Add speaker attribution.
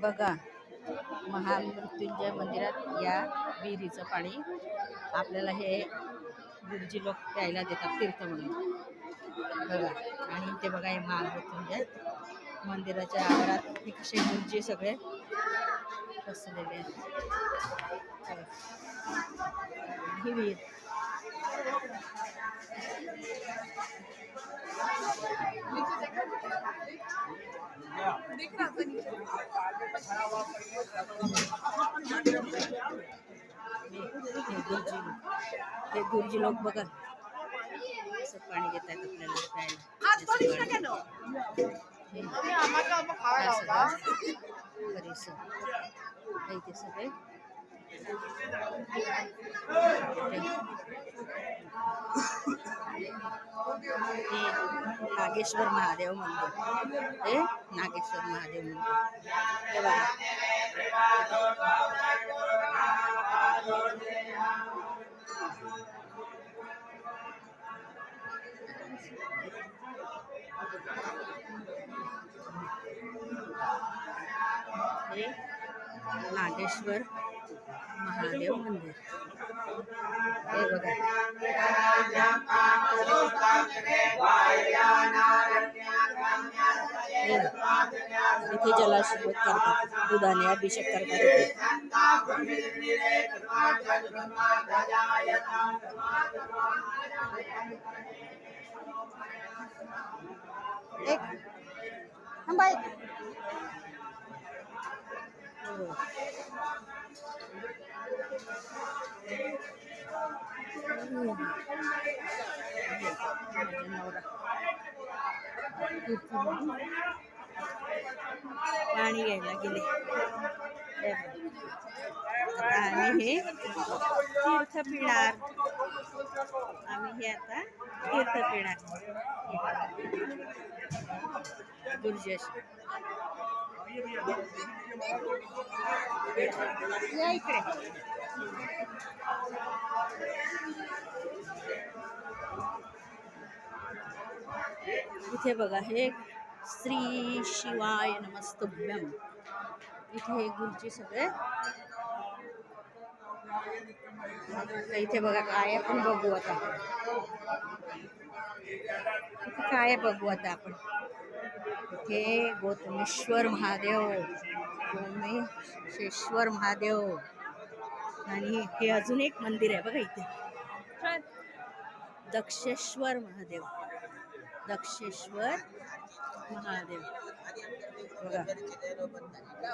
Speaker 1: बघा, महामृत्युंजय मंदिरात या विहिरीचं पाणी आपल्याला हे गुरुजी लोक प्यायला देतात तीर्थ म्हणून. बघा, आणि ते बघा हे महामृत्युंजय मंदिराच्या आवारात हे कसे गुरुजी सगळे बसलेले आहेत. ही विहीर हे गुरुजी लोक बघा असं पाणी घेत आहेत आपल्याला प्यायला. इथे सगळे हे नागेश्वर महादेव मंदिर, हे नागेश्वर महादेव मंदिर हे बघा. हे नागेश्वर महादेव मंदिर हे बघा. इथे जलाभिषेक करतात, दुधाने अभिषेक करतात. एक बाय पाणी घ्यायला गेले. आता आम्ही हे तीर्थ पिणार, आम्ही हे आता तीर्थ पिणार गुरुजी. या इकडे. इथे बघा हे श्री शिवाय नमस्तुभ्यम. इथे हे गुरुजी सगळे. इथे बघा काय आपण बघू आता, इथे काय बघू आता आपण. इथे गौतमेश्वर महादेव, गोमेश्वर महादेव, आणि हे अजून एक मंदिर आहे बघा इथे, दक्षेश्वर महादेव. दक्षेश्वर महादेव बघा.